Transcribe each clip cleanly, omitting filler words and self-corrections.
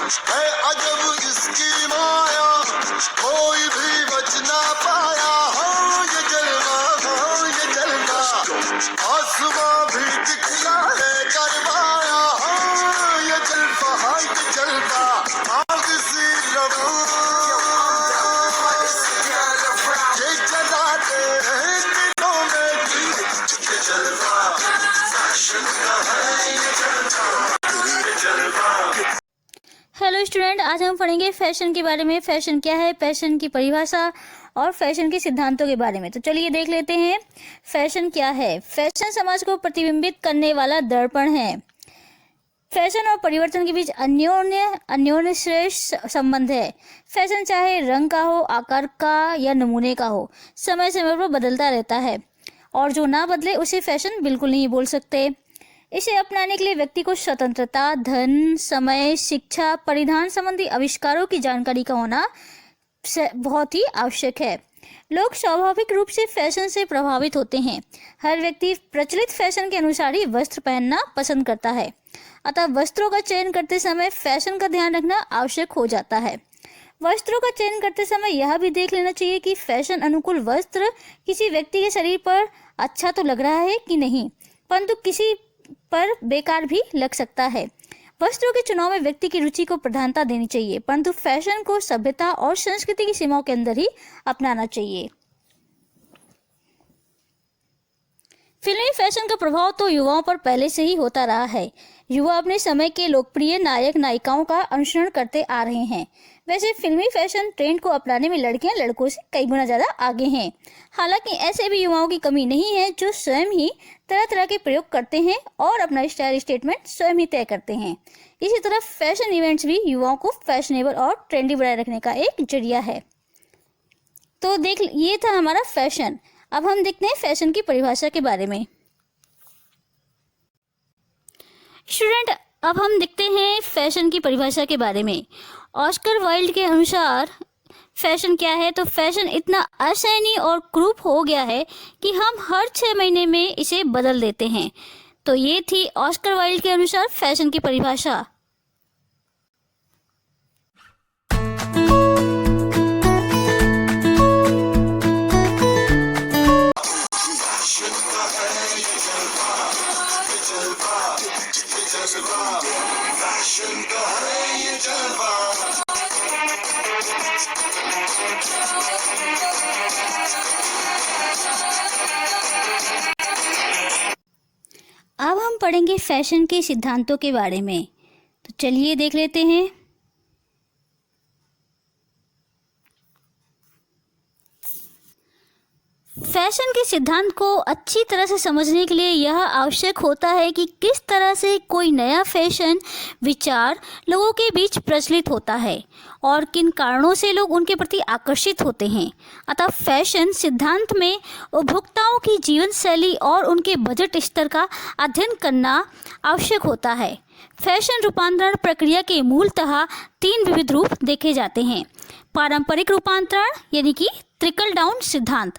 है अजब इसकी माया, कोई भी बच ना पाया। हो ये जलवा, हो ये जलवा, आसमां भी दिखला है करवाया। हो ये जलवा, हो ये जलवा, आग सी लबू ये जलाते हैं दिलों में भी। ये जलवा फैशन का है, ये जलवा, ये जलवा। हेलो स्टूडेंट, आज हम पढ़ेंगे फैशन के बारे में। फैशन क्या है, फैशन की परिभाषा और फैशन के सिद्धांतों के बारे में। तो चलिए देख लेते हैं फैशन क्या है। फैशन समाज को प्रतिबिंबित करने वाला दर्पण है। फैशन और परिवर्तन के बीच अन्योन्य श्रेष्ठ संबंध है। फैशन चाहे रंग का हो, आकार का या नमूने का हो, समय समय पर बदलता रहता है और जो ना बदले उसे फैशन बिल्कुल नहीं बोल सकते। इसे अपनाने के लिए व्यक्ति को स्वतंत्रता, धन, समय, शिक्षा, परिधान संबंधी आविष्कारों की जानकारी का होना बहुत ही आवश्यक है। लोग स्वाभाविक रूप से फैशन से प्रभावित होते हैं। हर व्यक्ति प्रचलित फैशन के अनुसार ही वस्त्र पहनना पसंद करता है, अतः वस्त्रों का चयन करते समय फैशन का ध्यान रखना आवश्यक हो जाता है। वस्त्रों का चयन करते समय यह भी देख लेना चाहिए कि फैशन अनुकूल वस्त्र किसी व्यक्ति के शरीर पर अच्छा तो लग रहा है कि नहीं, परंतु किसी पर बेकार भी लग सकता है। वस्त्रों के चुनाव में व्यक्ति की रुचि को प्रधानता देनी चाहिए, परंतु फैशन को सभ्यता और संस्कृति की सीमाओं के अंदर ही अपनाना चाहिए। फिल्मी फैशन का प्रभाव तो युवाओं पर पहले से ही होता रहा है। युवा अपने समय के लोकप्रिय नायक नायिकाओं का अनुसरण करते आ रहे हैं। वैसे फिल्मी फैशन ट्रेंड को अपनाने में लड़कियां लड़कों से कई गुना ज़्यादा आगे हैं। हालांकि ऐसे भी युवाओं की कमी नहीं है जो स्वयं ही तरह तरह के प्रयोग करते हैं और अपना स्टाइल स्टेटमेंट स्वयं ही तय करते हैं। इसी तरह फैशन इवेंट्स भी युवाओं को फैशनेबल और ट्रेंडी बनाए रखने का एक जरिया है। तो देख, ये था हमारा फैशन। अब हम देखते हैं फैशन की परिभाषा के बारे में। स्टूडेंट, अब हम देखते हैं फैशन की परिभाषा के बारे में। ऑस्कर वाइल्ड के अनुसार फैशन क्या है, तो फैशन इतना असहनीय और क्रूप हो गया है कि हम हर 6 महीने में इसे बदल देते हैं। तो ये थी ऑस्कर वाइल्ड के अनुसार फैशन की परिभाषा। अब हम पढ़ेंगे फैशन के सिद्धांतों के बारे में। तो चलिए देख लेते हैं। फैशन के सिद्धांत को अच्छी तरह से समझने के लिए यह आवश्यक होता है कि किस तरह से कोई नया फैशन विचार लोगों के बीच प्रचलित होता है और किन कारणों से लोग उनके प्रति आकर्षित होते हैं। अतः फैशन सिद्धांत में उपभोक्ताओं की जीवन शैली और उनके बजट स्तर का अध्ययन करना आवश्यक होता है। फैशन रूपांतरण प्रक्रिया के मूलतः 3 विविध रूप देखे जाते हैं। पारंपरिक रूपांतरण यानी कि ट्रिकल डाउन सिद्धांत,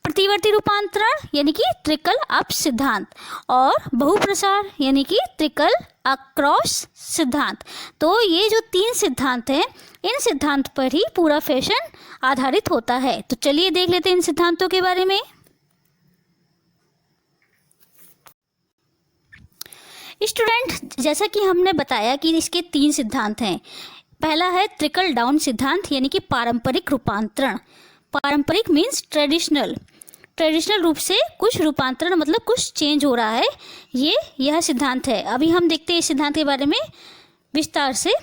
प्रतिवर्ती रूपांतरण यानी कि ट्रिकल अप सिद्धांत और बहुप्रसार यानी कि ट्रिकल अक्रॉस सिद्धांत। तो ये जो 3 सिद्धांत हैं, इन सिद्धांत पर ही पूरा फैशन आधारित होता है। तो चलिए देख लेते हैं इन सिद्धांतों के बारे में। स्टूडेंट, जैसा कि हमने बताया कि इसके 3 सिद्धांत हैं। पहला है ट्रिकल डाउन सिद्धांत यानी कि पारंपरिक रूपांतरण। पारंपरिक मीन्स ट्रेडिशनल रूप से कुछ रूपांतरण मतलब कुछ चेंज हो रहा है, यह सिद्धांत है। अभी हम देखते हैं इस सिद्धांत के बारे में विस्तार से।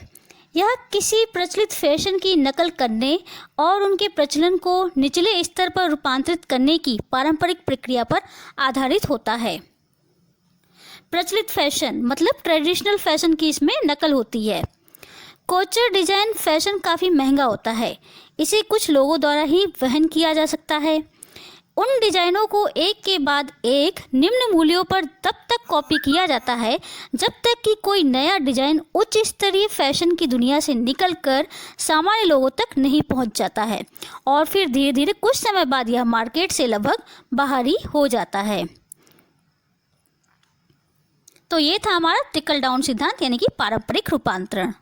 यह किसी प्रचलित फैशन की नकल करने और उनके प्रचलन को निचले स्तर पर रूपांतरित करने की पारंपरिक प्रक्रिया पर आधारित होता है। प्रचलित फैशन मतलब ट्रेडिशनल फैशन की इसमें नकल होती है। कोचर डिजाइन फैशन काफ़ी महंगा होता है, इसे कुछ लोगों द्वारा ही वहन किया जा सकता है। उन डिजाइनों को एक के बाद एक निम्न मूल्यों पर तब तक कॉपी किया जाता है जब तक कि कोई नया डिजाइन उच्च स्तरीय फैशन की दुनिया से निकलकर सामान्य लोगों तक नहीं पहुंच जाता है और फिर धीरे धीरे कुछ समय बाद यह मार्केट से लगभग बाहर ही हो जाता है। तो ये था हमारा ट्रिकल डाउन सिद्धांत यानी कि पारंपरिक रूपांतरण।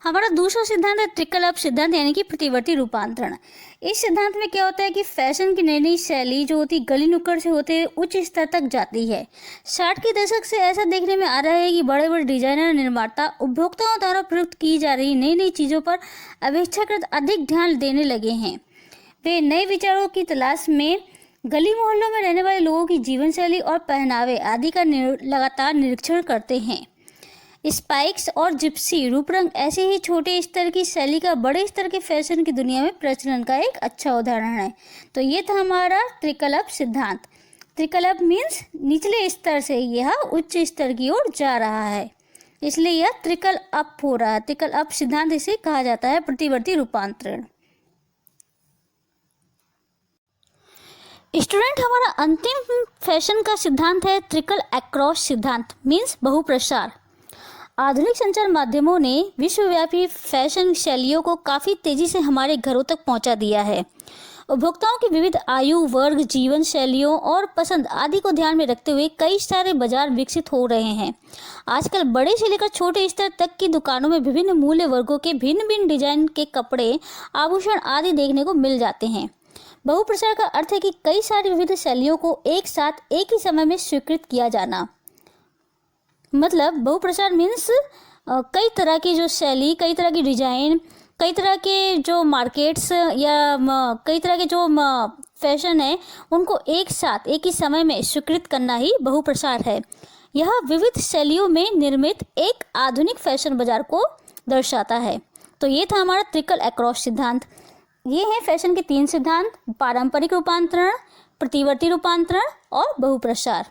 हमारा दूसरा सिद्धांत है ट्रिकल अप सिद्धांत, यानी कि प्रतिवर्ती रूपांतरण। इस सिद्धांत में क्या होता है कि फैशन की नई नई शैली जो होती गली नुक्कड़ से होते हुए उच्च स्तर तक जाती है। 60 के दशक से ऐसा देखने में आ रहा है कि बड़े बड़े डिजाइनर निर्माता उपभोक्ताओं द्वारा प्रयुक्त की जा रही नई नई चीज़ों पर अपेक्षाकृत अधिक ध्यान देने लगे हैं। वे नए विचारों की तलाश में गली मोहल्लों में रहने वाले लोगों की जीवन शैली और पहनावे आदि का लगातार निरीक्षण करते हैं। स्पाइक्स और जिप्सी रूपरंग ऐसे ही छोटे स्तर की शैली का बड़े स्तर के फैशन की दुनिया में प्रचलन का एक अच्छा उदाहरण है। तो ये था हमारा ट्रिकल अप सिद्धांत। ट्रिकल अप मीन्स निचले स्तर से यह उच्च स्तर की ओर जा रहा है, इसलिए यह ट्रिकल अप हो रहा है। ट्रिकल अप सिद्धांत इसे कहा जाता है प्रतिवर्ती रूपांतरण। स्टूडेंट, हमारा अंतिम फैशन का सिद्धांत है ट्रिकल अक्रॉस सिद्धांत, मीन्स बहुप्रसार। आधुनिक संचार माध्यमों ने विश्वव्यापी फैशन शैलियों को काफ़ी तेज़ी से हमारे घरों तक पहुंचा दिया है। उपभोक्ताओं की विविध आयु वर्ग, जीवन शैलियों और पसंद आदि को ध्यान में रखते हुए कई सारे बाजार विकसित हो रहे हैं। आजकल बड़े से लेकर छोटे स्तर तक की दुकानों में विभिन्न मूल्य वर्गों के भिन्न भिन्न डिजाइन के कपड़े, आभूषण आदि देखने को मिल जाते हैं। बहुप्रसार का अर्थ है कि कई सारी विविध शैलियों को एक साथ एक ही समय में स्वीकृत किया जाना। मतलब बहुप्रसार मीन्स कई तरह की जो शैली, कई तरह की डिजाइन, कई तरह के जो मार्केट्स या कई तरह के जो फैशन है उनको एक साथ एक ही समय में स्वीकृत करना ही बहुप्रसार है। यह विविध शैलियों में निर्मित एक आधुनिक फैशन बाजार को दर्शाता है। तो ये था हमारा ट्रिकल अक्रॉस सिद्धांत। ये हैं फैशन के 3 सिद्धांत: पारंपरिक रूपांतरण, प्रतिवर्ती रूपांतरण और बहुप्रसार।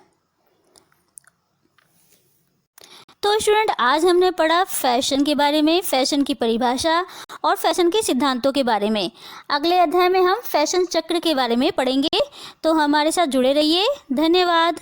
तो स्टूडेंट, आज हमने पढ़ा फैशन के बारे में, फैशन की परिभाषा और फैशन के सिद्धांतों के बारे में। अगले अध्याय में हम फैशन चक्र के बारे में पढ़ेंगे, तो हमारे साथ जुड़े रहिए। धन्यवाद।